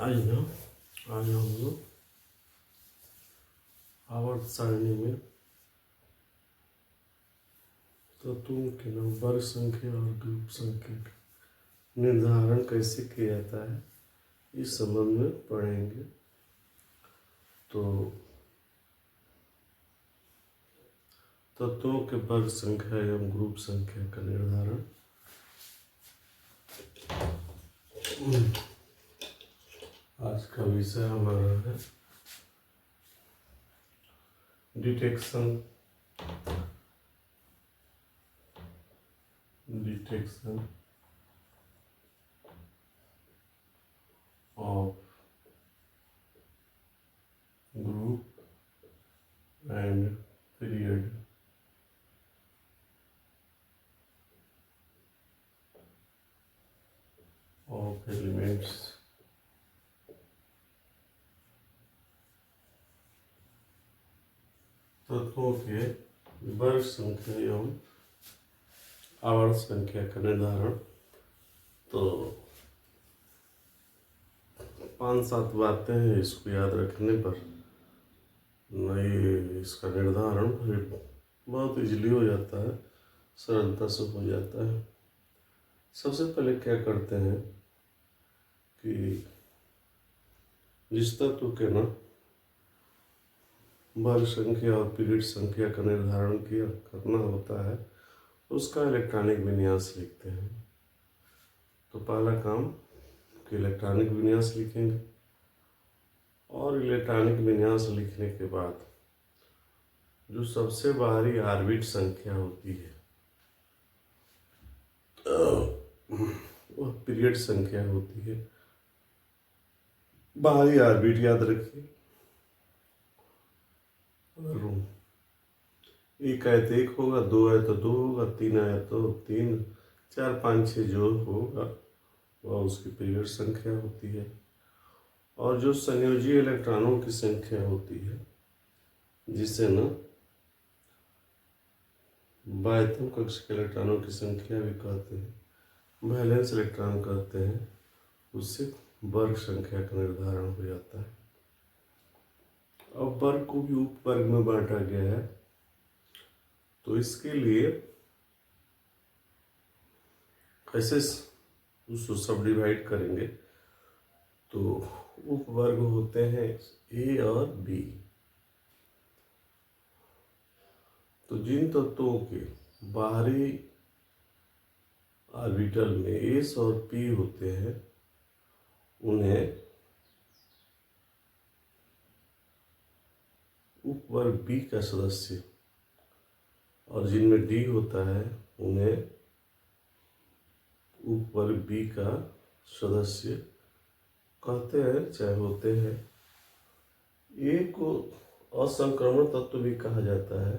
आज हम लोग आवर्त सारणी में तत्वों के वर्ग संख्या और ग्रुप संख्या का निर्धारण कैसे किया जाता है इस संबंध में पढ़ेंगे। तो तत्वों के वर्ग संख्या एवं ग्रुप संख्या का निर्धारण आज का विषय हमारा है detection of group and period of elements. तत्वों के वर्ग संख्या एवं आवर्त संख्या का निर्धारण। तो 5-7 बातें हैं, इसको याद रखने पर नहीं इसका निर्धारण फिर बहुत इजीली हो जाता है, सरलता से हो जाता है। सबसे पहले क्या करते हैं कि जिस तत्व के ना वर्ग संख्या और पीरियड संख्या का निर्धारण करना होता है उसका इलेक्ट्रॉनिक विन्यास लिखते हैं। तो पहला काम कि इलेक्ट्रॉनिक विन्यास लिखेंगे और इलेक्ट्रॉनिक विन्यास लिखने के बाद जो सबसे बाहरी ऑर्बिट संख्या होती है वह पीरियड संख्या होती है। बाहरी ऑर्बिट याद रखिए, एक है तो 1 होगा, 2 है तो 2 होगा, 3 है तो 3, 4, 5, 6 जो होगा वह उसकी पीरियड संख्या होती है। और जो संयोजी इलेक्ट्रॉनों की संख्या होती है जिसे ना बाह्यतम कक्ष के इलेक्ट्रॉनों की संख्या भी कहते हैं, वैलेंस इलेक्ट्रॉन कहते हैं, उससे वर्ग संख्या का निर्धारण हो जाता है। अब वर्ग को भी उप वर्ग में बांटा गया है, तो इसके लिए कैसे उसको सब डिवाइड करेंगे। तो उप वर्ग होते हैं ए और बी। तो जिन तत्वों के बाहरी ऑर्बिटल में एस और पी होते हैं उन्हें उप वर्ग बी का सदस्य, और जिनमें डी होता है उन्हें उप वर्ग बी का सदस्य कहते हैं, चाहे होते हैं। ए को असंक्रमण तत्व भी कहा जाता है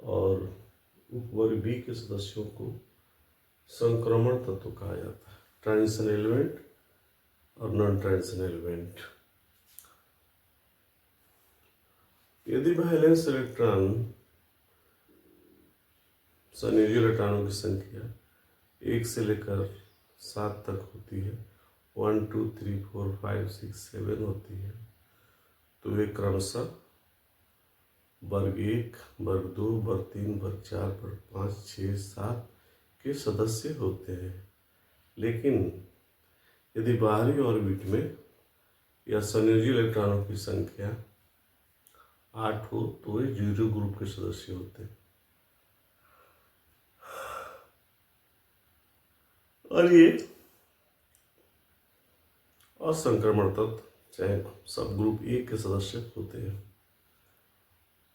और उप वर्ग बी के सदस्यों को संक्रमण तत्व कहा जाता है, ट्रांजिशन एलिमेंट और नॉन ट्रांजिशन एलिमेंट। यदि वैलेंस इलेक्ट्रॉन संयोजी इलेक्ट्रॉनों की संख्या 1 से लेकर 7 तक होती है, 1 2 3 4 5 6 7 होती है, तो वे क्रमशः वर्ग 1, वर्ग 2, वर्ग 3, वर्ग 4, वर्ग 5, 6, 7 के सदस्य होते हैं। लेकिन यदि बाहरी ऑर्बिट में या संयोजी इलेक्ट्रॉनों की संख्या 8 हो तो वे 0 ग्रुप के सदस्य होते हैं। और ये असंक्रमण तत्व चाहे सब ग्रुप ए के सदस्य होते हैं।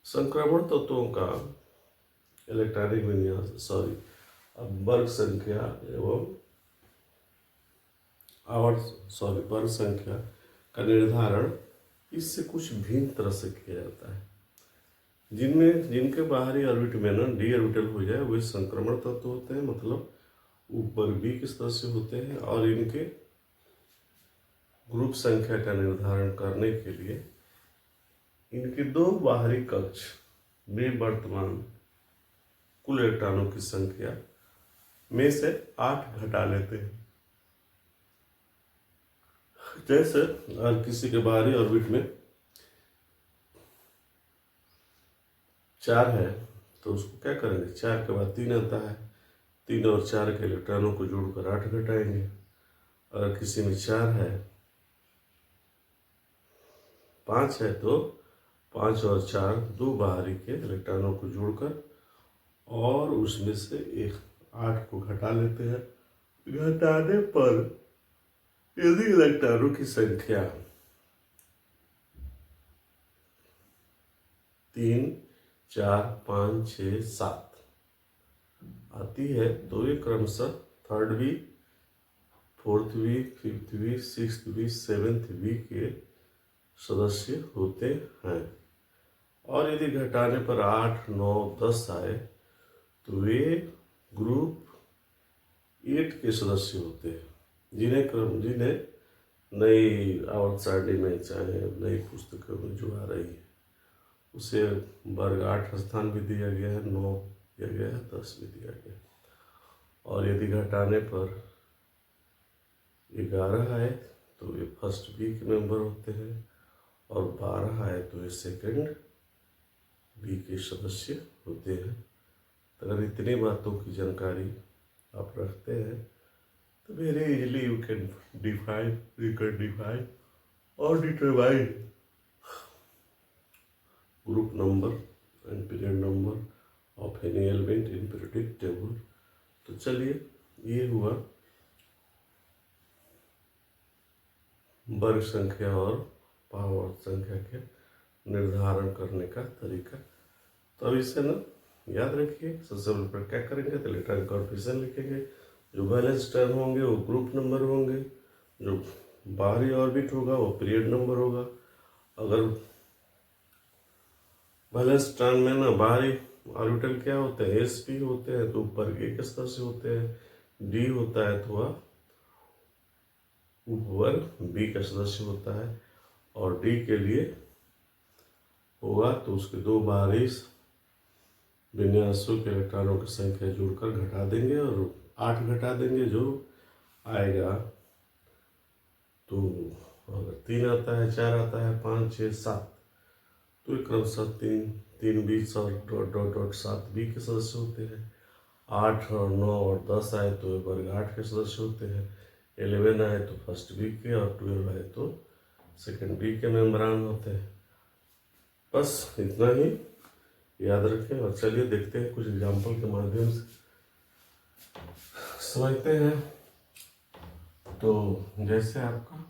संक्रमण तत्वों का इलेक्ट्रॉनिक विन्यास वर्ग संख्या एवं वर्ग संख्या का निर्धारण इससे कुछ भिन्न तरह से किया जाता है। जिनके बाहरी ऑर्बिट में ना डी ऑर्बिटल हो जाए वे संक्रमण तत्व होते हैं, मतलब उप वर्ग बी के सदस्य होते हैं। और इनके ग्रुप संख्या का निर्धारण करने के लिए इनके 2 बाहरी कक्ष में वर्तमान कुल इलेक्ट्रॉनों की संख्या में से 8 घटा लेते हैं। जैसे अगर किसी के बाहरी ऑर्बिट में 4 है तो उसको क्या करेंगे, 4 के बाद 3 आता है, 3 और 4 के इलेक्ट्रॉनों को जोड़कर 8 घटाएंगे। अगर किसी में 4 है, 5 है तो 5 और 4 दो बाहरी के इलेक्ट्रॉनों को जोड़कर और उसमें से एक 8 को घटा लेते हैं। घटाने पर यदि इलेक्ट्रॉनों की संख्या 3, 4, 5, 6, 7 आती है तो ये क्रमशः 3rd week, 4th week, 5th week, 6th week, 7th week के सदस्य होते हैं। और यदि घटाने पर 8, 9, 10 आए तो वे ग्रुप 8 के सदस्य होते हैं, जिन्हें नई आवर्त सारणी में चाहे नई पुस्तकों में जो आ रही है उसे वर्ग 8 स्थान भी दिया गया है, 9 दिया गया है, 10 भी दिया गया है। और यदि घटाने पर 11 आए तो ये फर्स्ट बी के मेंबर होते हैं और 12 आए तो ये सेकंड बी के सदस्य होते हैं। तो अगर इतनी बातों की जानकारी आप रखते हैं तो very easily you can define और determine group number and period number of any element in periodic table. तो चलिए, ये हुआ वर्ग संख्या और पावर संख्या के निर्धारण करने का तरीका। तो अब इसे ना याद रखिए। सबसे पहले पर क्या करेंगे तो इलेक्ट्रॉन कॉन्फिगरेशन लिखेंगे। जो बैलेंस टर्म होंगे वो ग्रुप नंबर होंगे, जो बाहरी ऑर्बिट होगा वो पीरियड नंबर होगा। अगर बैलेंस टर्म में ना बाहरी ऑर्बिटल क्या होते हैं, sp होते हैं तो ऊपर एक सदस्य होते हैं, d होता है तो वह ऊपर b का सदस्य होता है, और d के लिए होगा तो उसके दो बाहरी विन्यासों के इलेक्ट्रॉनों की संख्या जोड़कर घटा देंगे और 8 घटा देंगे जो आएगा। तो अगर 3 आता है, 4 आता है, 5, 6, 7 तो एक क्रमशः 3, 20 और डॉट डॉट डॉट 7 बी के सदस्य होते हैं। 8 और 9 और 10 आए तो वर्ग 8 के सदस्य होते हैं। 11 आए तो फर्स्ट बी के और 12 आए तो सेकंड बी के मेम्बरान होते हैं। बस इतना ही याद रखें और चलिए देखते हैं कुछ एग्जाम्पल के माध्यम से समझते हैं। तो जैसे आपका,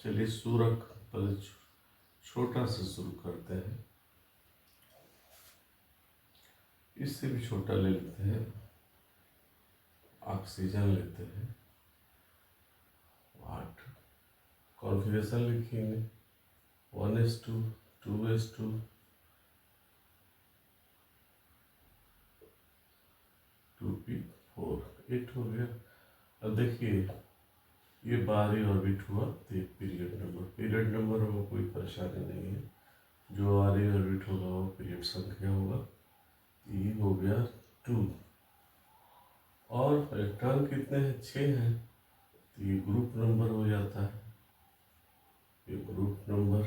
चलिए सूरक पहले छोटा से शुरू करते हैं, इससे भी छोटा ले लेते हैं, ऑक्सीजन लेते हैं 8। कॉन्फ़िगरेशन लिखेंगे 1s2 2s2 2p4 8 हो गया। अब देखिए ये बाहरी ऑर्बिट हुआ तो ये पीरियड नंबर होगा, कोई परेशानी नहीं है। जो बाहरी ऑर्बिट होगा वो पीरियड संख्या होगा। ये हो गया 2 और इलेक्ट्रॉन कितने हैं, 6 हैं तो ये ग्रुप नंबर हो जाता है। ये ग्रुप नंबर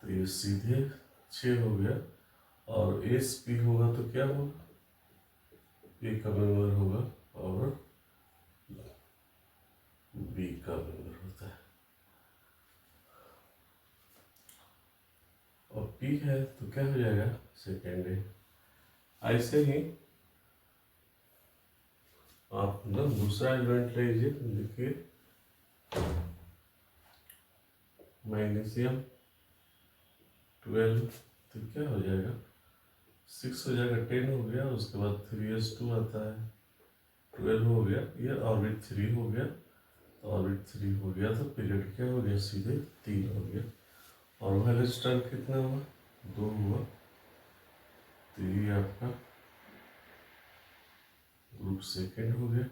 तो ये सीधे 6 हो गया। और sp होगा तो क्या होगा, ए का मेंबर होगा और बी का मेंबर होता है। और पी है तो क्या हो जाएगा, सेकेंड है। ऐसे ही आप ना दूसरा एलिमेंट ले लीजिए। देखिए मैग्नीशियम 12 तो क्या हो जाएगा, 6 हो जाएगा, 10 हो गया। उसके बाद 3s2 आता है, 12 हो गया। ये ऑर्बिट 3 हो गया, ऑर्बिट 3 हो गया तो पीरियड क्या हो गया, सीधे 3 हो गया। और वैलेंस टर्म कितना हुआ, 2 हुआ। तो ये आपका ग्रुप सेकेंड हो गया।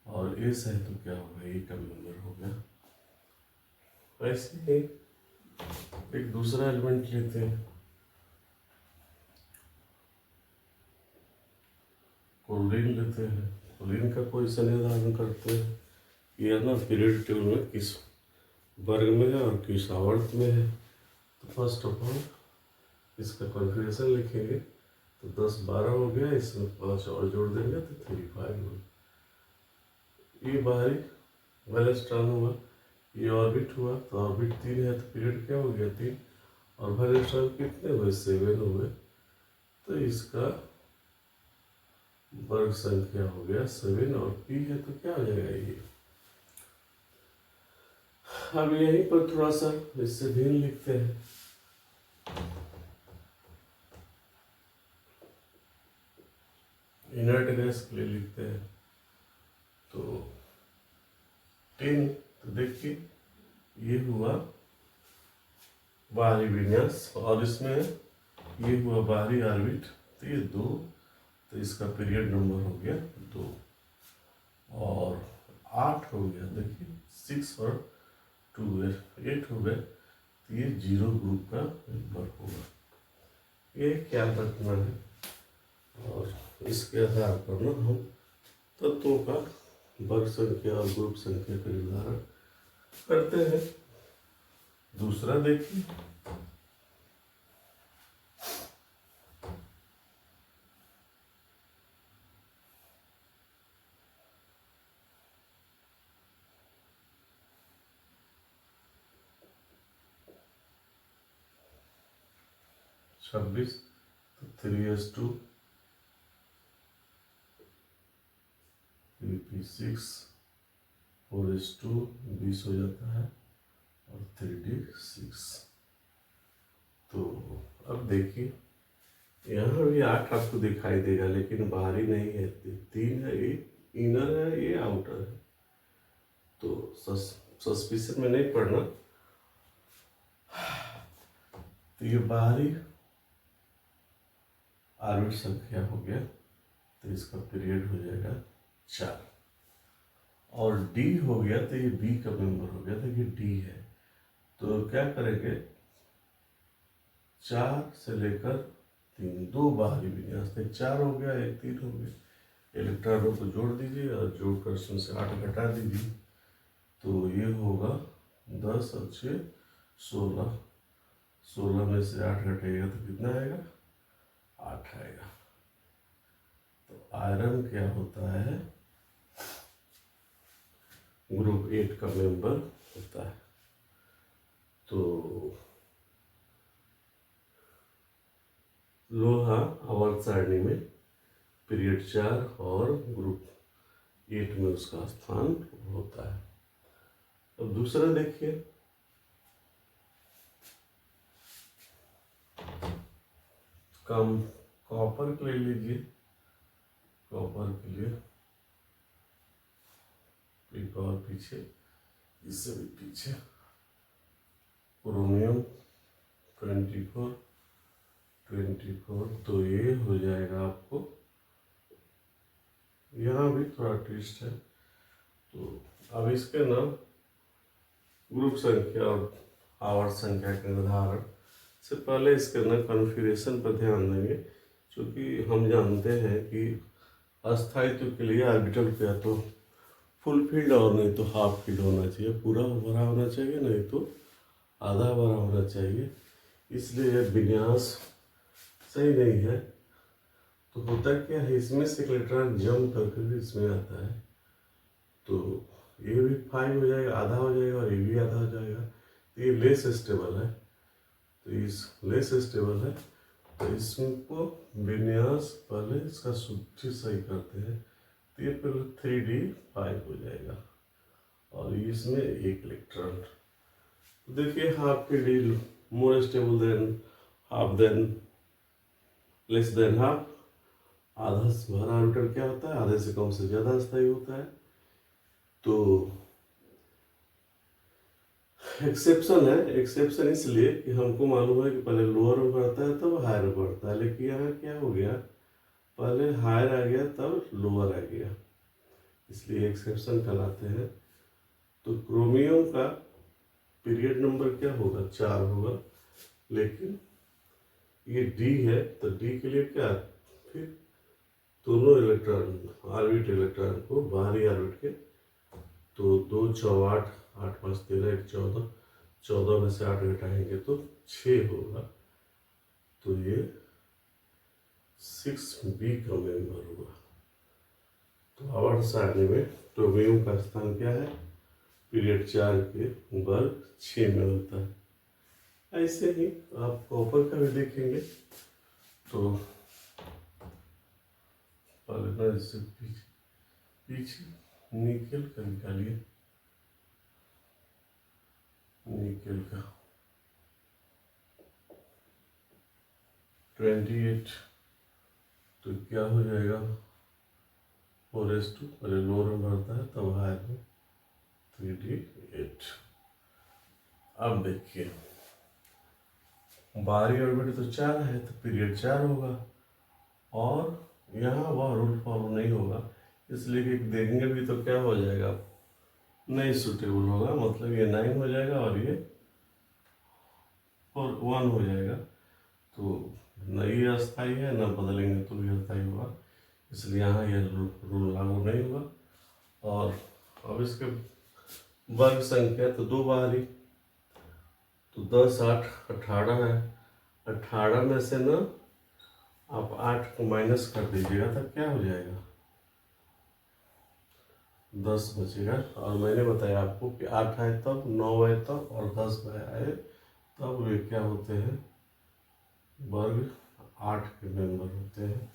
और एस है तो क्या होगा, ए का मेंबर हो गया। वैसे ही एक दूसरा एलिमेंट लेते हैं, क्लोरीन लेते हैं। क्लोरीन का पोजीशन निर्धारण करते हैं कि है ना पीरियड टेबल में किस वर्ग में है और किस आवर्त में है। तो फर्स्ट ऑफ ऑल इसका कॉन्फ़िगरेशन लिखेंगे। तो 10 12 हो गया, इसमें 5 और जोड़ देंगे तो 3 5 हो। ये बाहरी वैलेंस्ट्रॉन हुआ, ये ऑर्बिट हुआ, तो ऑर्बिट 3 है तो पीरियड क्या हो गया 3, और वैलेंस्ट्रॉन कितने हुए 7 हुए। तो इसका वर्ग संख्या हो गया 7 और पी है तो क्या हो जाएगा ये। अब यहीं पर थोड़ा सा इससे भिन्न लिखते हैं। इनर्ट गैस के लिए लिखते हैं तो 10, तो देखिए ये हुआ बाहरी विन्यास और इसमें ये हुआ बाहरी ऑर्बिट, तो ये 2, तो इसका पीरियड नंबर हो गया 2 और 8 हो गया। देखिए 6 और 2 8 हो गए, तो ये 0 ग्रुप का मेंबर होगा। ये ख्याल रखना है और इसके आधार पर ना हम तत्वों का वर्ग संख्या और ग्रुप संख्या का निर्धारण करते हैं। दूसरा देखिए, छब्बीस, तो 3s2 3p6 4s2 20 हो जाता है और 3d6। तो अब देखिए यहाँ भी 8 आपको दिखाई देगा लेकिन बाहरी नहीं है, 3 है, ये इनर है, ये आउटर है। तो सस्पिशन में नहीं पढ़ना। तो ये बाहरी ऑर्बिट संख्या हो गया, तो इसका पीरियड हो जाएगा 4 और डी हो गया, तो ये बी का मेंबर हो गया, तो ये डी है। तो क्या करेंगे 4 से लेकर 3, 2 बाहरी विन्यास थे, 4 हो गया, 1 3 हो गया। इलेक्ट्रॉनों को जोड़ दीजिए और जोड़कर उसमें से 8 घटा दीजिए, तो ये होगा 10 और 6 16, 16 में से 8 घटेगा तो कितना आएगा 8 आएगा। तो आयरन क्या होता है ग्रुप 8 का मेंबर होता है। तो लोहा आवर्त सारणी में पीरियड 4 और ग्रुप 8 में उसका स्थान होता है। अब दूसरा देखिए, कम कॉपर के लिए लीजिए, कॉपर के लिए एक और पीछे, इससे भी पीछे क्रोमियम 24, तो ये हो जाएगा आपको, यहाँ भी थोड़ा ट्विस्ट है। तो अब इसके नाम ग्रुप संख्या और आवर्त संख्या के निर्धारण से पहले इसके ना कॉन्फ़िगरेशन पर ध्यान देंगे, क्योंकि हम जानते हैं कि अस्थायित्व के लिए ऑर्बिटल का तो फुल फील्ड और नहीं तो हाफ फील्ड होना चाहिए, पूरा भरा होना चाहिए नहीं तो आधा भरा होना चाहिए। इसलिए यह विन्यास सही नहीं है। तो होता क्या है, इसमें से इलेक्ट्रॉन जंप करके इसमें आता है, तो ये भी 5 हो जाएगा, आधा हो जाएगा, और ये भी आधा हो जाएगा। तो ये लेस स्टेबल है, तो इस लेस स्टेबल है, तो इसको विन्यास पहले इसका सूची सही करते हैं। तो ये पहले 3d5 हो जाएगा और इसमें 1 इलेक्ट्रॉन। तो देखिए हाफ के D more stable than half, than less than half. आधा भरा ऑर्बिटल क्या होता है, आधे से कम से ज्यादा स्थायी होता है। तो एक्सेप्शन है, एक्सेप्शन इसलिए कि हमको मालूम है कि पहले लोअर में बढ़ता है तब हायर में बढ़ता है, लेकिन यहाँ क्या हो गया, पहले हायर आ गया तब लोअर आ गया, इसलिए एक्सेप्शन कहलाते हैं। तो क्रोमियम का पीरियड नंबर क्या होगा 4 होगा, लेकिन ये डी है तो डी के लिए क्या, फिर दोनों इलेक्ट्रॉन ऑर्बिट इलेक्ट्रॉन को बाहरी ऑर्बिट के तो 2 × 8, 8×5 = 13, 1 = 14, 14 में से 8 घटाएंगे तो 6 होगा। तो ये 6B का मेंबर होगा। तो आवर्त सारणी में टोबियम का स्थान क्या है? पीरियड 4 के वर्ग 6 में होता है। ऐसे ही आप कॉपर का भी देखेंगे तो पहले ना इससे पीछे निकेल का निकालिए। निकेल का 28, तो क्या हो जाएगा? 4s2, पहले लोअर में बढ़ता है तब हायर में 3d8। अब देखिए बाहरी ऑर्बिट तो 4 है तो पीरियड 4 होगा, और यहाँ वह रूल फॉलो नहीं होगा, इसलिए कि देखेंगे भी तो क्या हो जाएगा? नहीं सुटेबल होगा, मतलब ये 9 हो जाएगा और ये 1 हो जाएगा। तो न ये अस्थायी है, न बदलेंगे तो ये अस्थायी होगा, इसलिए यहाँ यह रूल लागू नहीं होगा। और अब इसके वर्ग संख्या तो 2 बाहरी, तो 10, 8, 18 है। 18 में से ना आप 8 को माइनस कर दीजिएगा तो क्या हो जाएगा? 10 बचेगा। और मैंने बताया आपको कि 8 आए तब, 9 आए तब और 10 आए तब वे क्या होते हैं? वर्ग 8 के मेंबर होते हैं।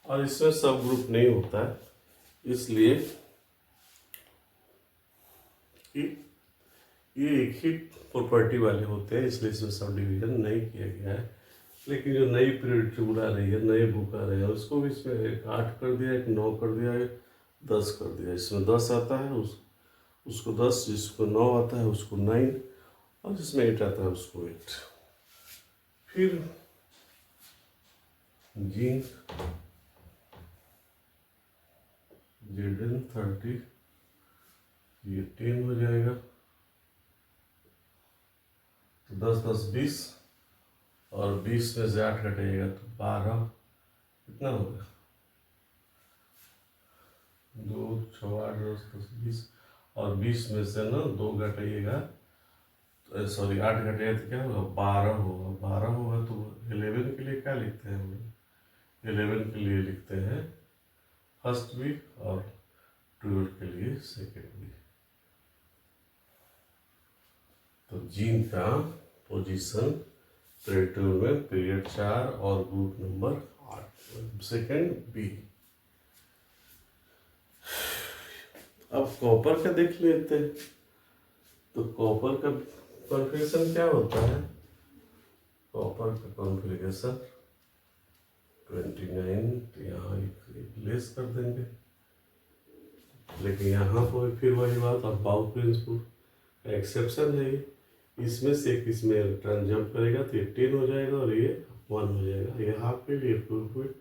और इसमें सब ग्रुप नहीं होता है, इसलिए कि ये एक ही प्रॉपर्टी वाले होते हैं, इसलिए इसमें सब डिवीजन नहीं किया गया है। लेकिन जो नई पीरियड उड़ा रही है, नए बुक आ रहे हैं, उसको भी इसमें एक 8 कर दिया, एक 9 कर दिया, एक 10 कर दिया। इसमें 10 आता है उसको 10, जिसको 9 आता है उसको 9, और जिसमें 8 आता है उसको 8। फिर जिंक Zn30, ये 10 हो जाएगा। तो 10, 10, 20, और 20 में से 8 घटेगा तो 12, कितना होगा? 2, 6, 8, 10, 10, 20, और 20 में से ना 2 घटाइएगा, तो सॉरी 8 घटेगा तो क्या होगा? 12 होगा। 12 होगा तो 11 के लिए क्या लिखते हैं हम लोग? 11 के लिए लिखते हैं फर्स्ट वीक, और 12 के लिए सेकेंड वीक। तो जीन का पोजीशन पीरियड 2 में पीरियड 4 और ग्रुप नंबर 8, सेकेंड बी। अब कॉपर का देख लेते हैं। तो कॉपर का कॉन्फ़िगरेशन क्या होता है? कॉपर का कॉन्फ़िगरेशन 29, तो यहाँ एक लेस कर देंगे, लेकिन यहाँ पर फिर वही बात, और बाउ प्रिंसिपल का एक्सेप्शन है। इसमें से एक इसमें इलेक्ट्रॉन जंप करेगा तो ये 10 हो जाएगा और ये 1 हो जाएगा। ये हाफ फील्ड, ये फुल फील्ड,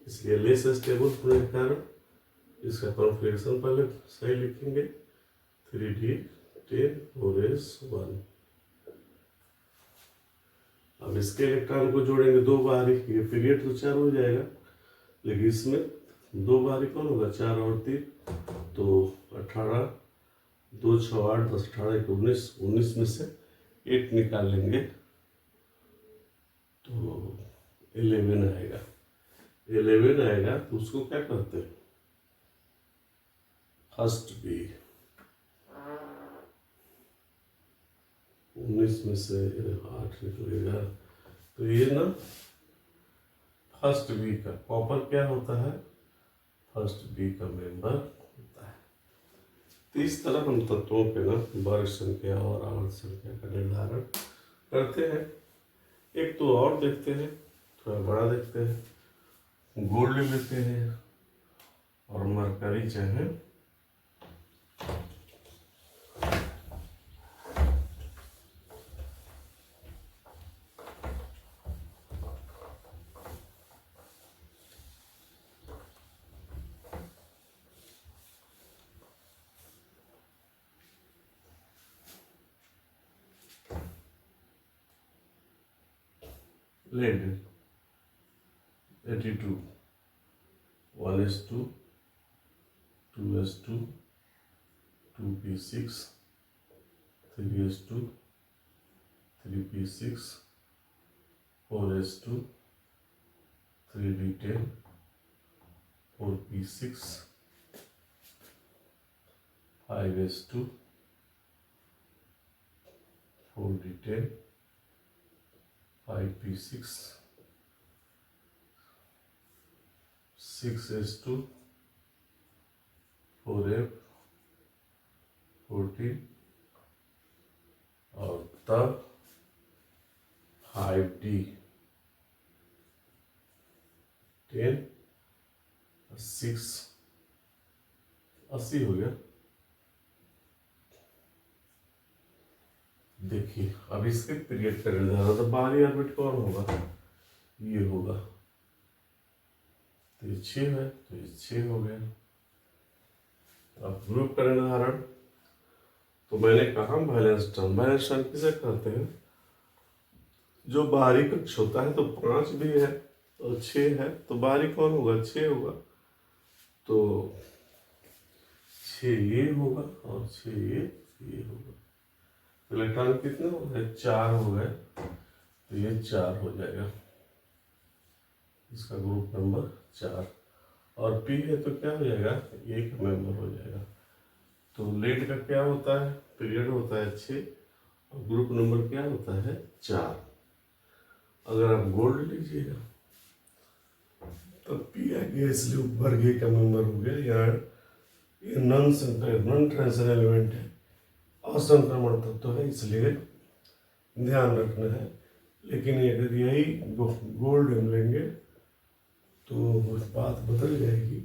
इसलिए लेस स्टेबल होने के कारण इसका कॉन्फ़िगरेशन पहले सही लिखेंगे, 3d10 4s1। अब इसके इलेक्ट्रॉन को जोड़ेंगे 2 बाहरी, ये पीरियड तो 4 हो जाएगा, लेकिन इसमें 2 बाहरी कौन होगा? 4 और 3, तो 18, 2, 6, 8, 10, 18, 19, 19 में से 8 निकाल लेंगे तो 11 आएगा। 11 आएगा तो उसको क्या कहते हैं? First B. 19 में से 8 निकलेगा, तो ये ना फर्स्ट बी का कॉपर क्या होता है? फर्स्ट बी का मेंबर होता है। तो इस तरह हम तत्वों के ना वर्ग संख्या और आवर्त संख्या का निर्धारण करते हैं। एक तो और देखते हैं, थोड़ा बड़ा देखते हैं। गोल्ड लेते हैं और मरकरी चाहे lead 82, 1s2, 2s2, 2p6, 3s2, 3p6, 4s2, 3d10, 4p6, 5s2, 4d10, 5p6, 6s2, 4f, 14 और तब 5d 10 6 80 हो गया। देखिए अब इसके पीरियड का निर्धारण, तो बाहरी ऑर्बिट कौन होगा, ये होगा, तो ये 6 है, तो ये 6 हो गया। अब ग्रुप का निर्धारण, तो मैंने कहा वैलेंस टर्म किसे कहते हैं, जो बाहरी कक्ष होता है, तो 5 भी है और 6 है, तो बाहरी कौन होगा, 6 होगा, तो 6 ये होगा और 6 ये होगा। तो इलेक्ट्रॉन कितने हो गए, 4 हो गए, तो ये 4 हो जाएगा, इसका ग्रुप नंबर 4। और पी है तो क्या हो जाएगा, 1 मेंबर हो जाएगा। तो लेड का क्या होता है, पीरियड होता है 6 और ग्रुप नंबर क्या होता है, 4। अगर आप गोल्ड लीजिएगा तो पी आ गया, इसलिए ऊपर के का मेंबर हो गया। यहाँ ये नॉन ट्रांजिशन एलिमेंट है, असंक्रमण तत्व है, इसलिए ध्यान रखना है। लेकिन अगर यही गोल्ड हम लेंगे तो बात बदल जाएगी।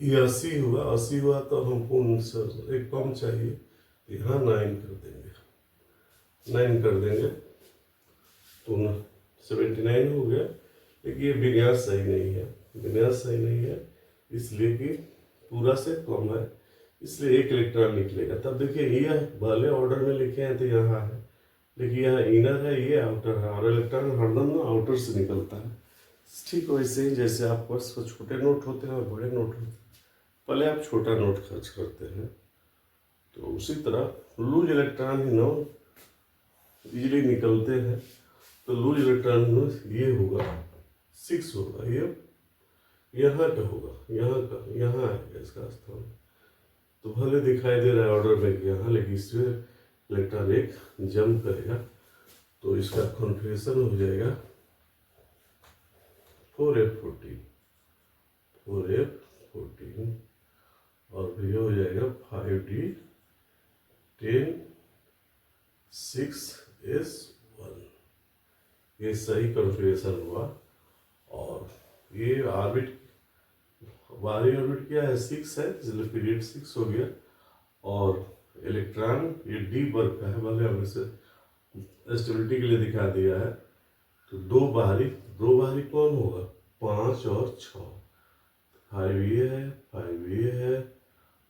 ये 80 हुआ, 80 हुआ तो हमको एक कम चाहिए, यहाँ 9 कर देंगे, 9 कर देंगे तो 79 हो गया। लेकिन ये विन्यास सही नहीं है, विन्यास सही नहीं है, इसलिए कि पूरा से कम है, इसलिए 1 इलेक्ट्रॉन निकलेगा। तब देखिए ये भले ऑर्डर में लिखे हैं तो यहाँ है, लेकिन यहाँ इनर है, ये आउटर है, और इलेक्ट्रॉन हरदम ना आउटर से निकलता है। ठीक वैसे ही जैसे आपके पास छोटे नोट होते हैं और बड़े नोट होते हैं, पहले आप छोटा नोट खर्च करते हैं, तो उसी तरह लूज इलेक्ट्रॉन ही ना इजीली निकलते हैं। तो लूज इलेक्ट्रॉन में ये होगा 6 होगा, ये यहाँ का होगा, यहाँ आएगा इसका स्थान। तो भले दिखाई दे रहा है ऑर्डर में यहाँ, लेकिन इसमें इलेक्ट्रॉन एक जंप करेगा, तो इसका कॉन्फिगरेशन हो जाएगा 4f14, 4f14 और फिर हो जाएगा 5d10 6s1। ये सही कॉन्फिगरेशन हुआ। और ये ऑर्बिट, बाहरी ऑर्बिट क्या है, 6 है, इसलिए पीरियड 6 हो गया। और इलेक्ट्रॉन ये डी वर्ग का है, भले हमने से स्टेबिलिटी के लिए दिखा दिया है। तो दो बाहरी कौन होगा, 5 और 6, 5 ये है, 5 ये है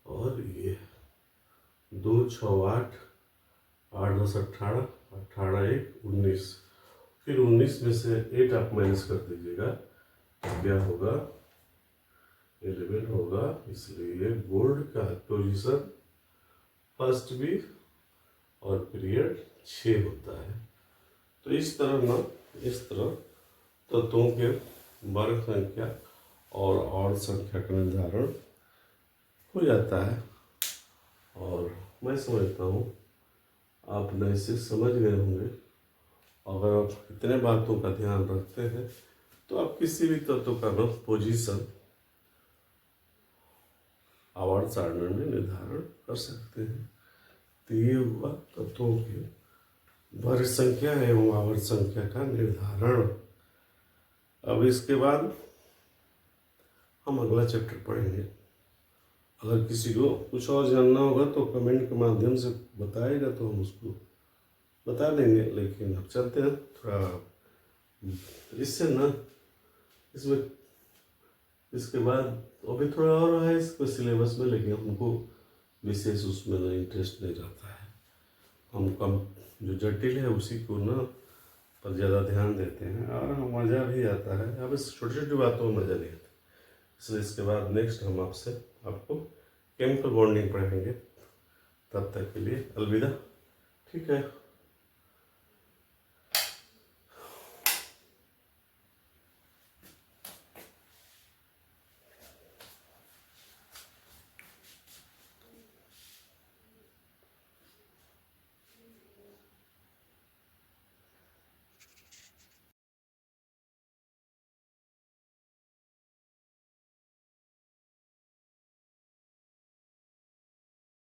और ये है, 2 6 8, 8 10 18, 18 1 19। फिर 19 में से 8 आप माइनस कर दीजिएगा, तो क्या होगा, 11 होगा। इसलिए गोल्ड का पोजीशन फर्स्ट भी और पीरियड 6 होता है। तो इस तरह तत्वों के वर्ग संख्या और संख्या का निर्धारण हो जाता है। और मैं समझता हूँ आप इसे समझ गए होंगे। अगर आप इतने बातों का ध्यान रखते हैं तो आप किसी भी तत्व का पोजीशन आवर्त सारणी में निर्धारण कर सकते हैं। तो ये हुआ तत्वों के वर्ग संख्या एवं आवर्त संख्या का निर्धारण। अब इसके बाद हम अगला चैप्टर पढ़ेंगे। अगर किसी को कुछ और जानना होगा तो कमेंट के माध्यम से बताएगा, तो हम उसको बता देंगे। लेकिन अब चलते हैं थोड़ा इससे ना, इसमें इसके बाद अभी थोड़ा और है इसको सिलेबस में, लेकिन हमको विशेष उसमें ना इंटरेस्ट नहीं रहता है। हम कम जो जटिल है उसी को ना पर ज़्यादा ध्यान देते हैं, और मज़ा भी आता है। अब इस छोटी छोटी बातों में मज़ा नहीं आता, इसलिए इसके बाद नेक्स्ट हम आपको केमिकल बॉन्डिंग पढ़ाएंगे। तब तक के लिए अलविदा। ठीक है।